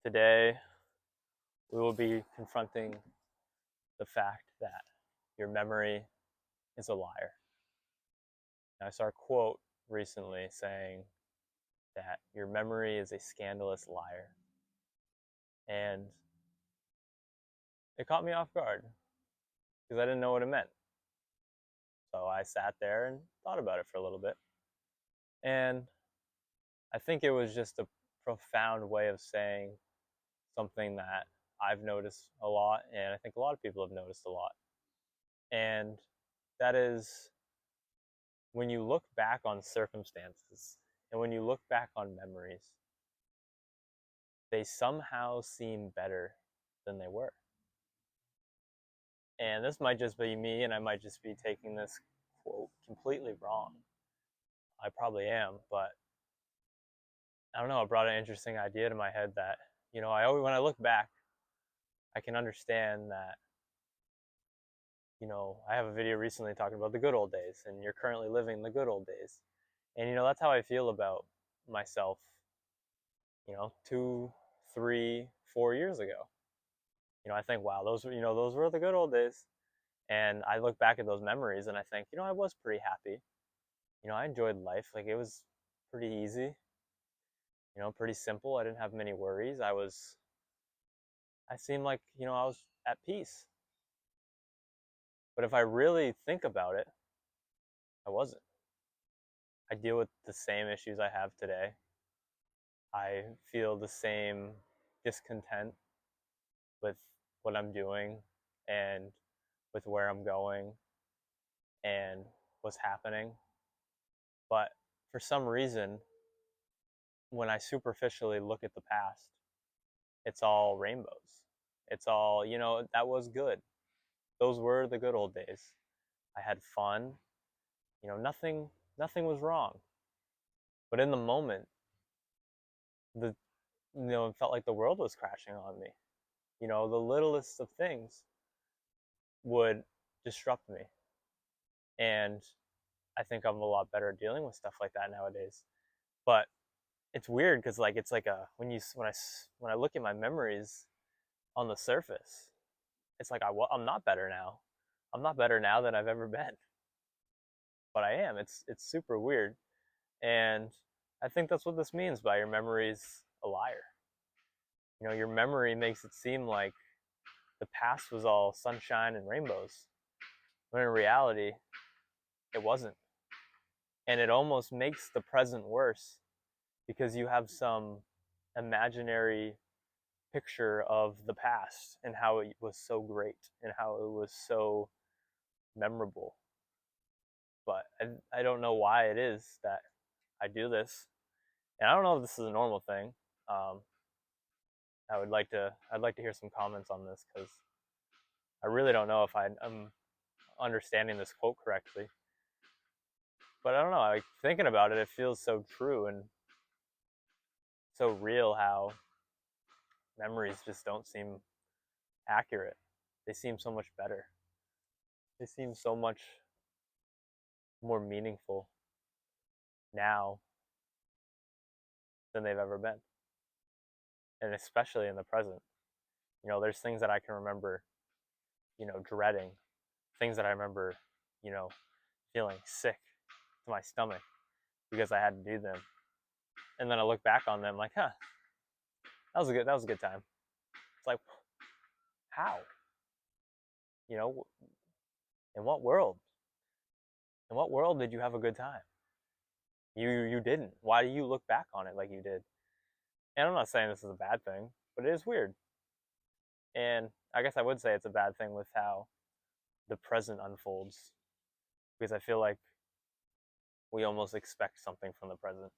Today, we will be confronting the fact that your memory is a liar. Now, I saw a quote recently saying that your memory is a scandalous liar. And it caught me off guard because I didn't know what it meant. So I sat there and thought about it for a little bit. And I think it was just a profound way of saying something that I've noticed a lot, and I think a lot of people have noticed a lot. And that is when you look back on circumstances and when you look back on memories, they somehow seem better than they were. And this might just be me, and I might just be taking this quote completely wrong. I probably am, but I don't know. It brought an interesting idea to my head that, I always, when I look back, I can understand that, I have a video recently talking about the good old days, and you're currently living the good old days. And, that's how I feel about myself, 2, 3, 4 years ago. I think, wow, those were the good old days. And I look back at those memories and I think, I was pretty happy. I enjoyed life. Like, it was pretty easy, pretty simple. I didn't have many worries. I seemed like, I was at peace. But if I really think about it, I wasn't. I deal with the same issues I have today. I feel the same discontent with what I'm doing and with where I'm going and what's happening. But for some reason, when I superficially look at the past, it's all rainbows. It's all, that was good. Those were the good old days. I had fun. Nothing was wrong. But in the moment, the it felt like the world was crashing on me. The littlest of things would disrupt me. And I think I'm a lot better at dealing with stuff like that nowadays. But it's weird because it's like when I look at my memories on the surface, it's like I'm not better now. I'm not better now than I've ever been. But I am. It's super weird. And I think that's what this means by your memory's a liar. Your memory makes it seem like the past was all sunshine and rainbows, when in reality, it wasn't. And it almost makes the present worse because you have some imaginary picture of the past and how it was so great and how it was so memorable. But I don't know why it is that I do this. And I don't know if this is a normal thing. I'd like to hear some comments on this because I really don't know if I'm understanding this quote correctly. But I don't know. Like, thinking about it, it feels so true and so real how memories just don't seem accurate. They seem so much better. They seem so much more meaningful now than they've ever been. And especially in the present. There's things that I can remember, dreading, things that I remember, feeling sick to my stomach because I had to do them. And then I look back on them like, that was a good time. It's like, how? In what world? In what world did you have a good time? You didn't. Why do you look back on it like you did? And I'm not saying this is a bad thing, but it is weird. And I guess I would say it's a bad thing with how the present unfolds, because I feel like we almost expect something from the present.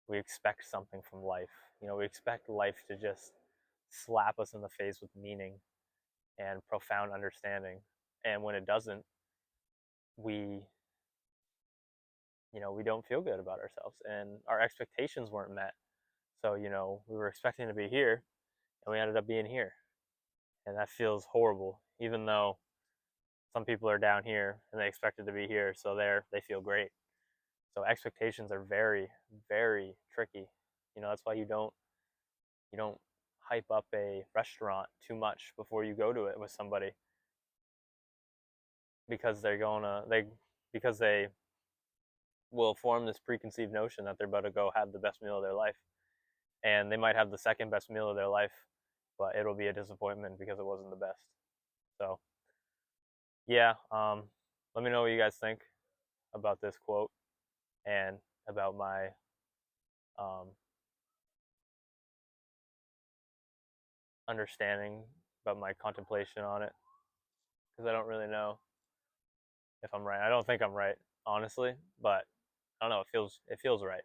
We expect something from life. We expect life to just slap us in the face with meaning and profound understanding. And when it doesn't, we we don't feel good about ourselves and our expectations weren't met. So, we were expecting to be here and we ended up being here. And that feels horrible, even though some people are down here and they expected to be here, so they feel great. So expectations are very, very tricky. That's why you don't hype up a restaurant too much before you go to it with somebody, because they will form this preconceived notion that they're about to go have the best meal of their life, and they might have the second best meal of their life, but it'll be a disappointment because it wasn't the best. So yeah, let me know what you guys think about this quote and about my um, understanding, about my contemplation on it, because I don't really know if I'm right. I don't think I'm right, honestly, but I don't know. It feels right.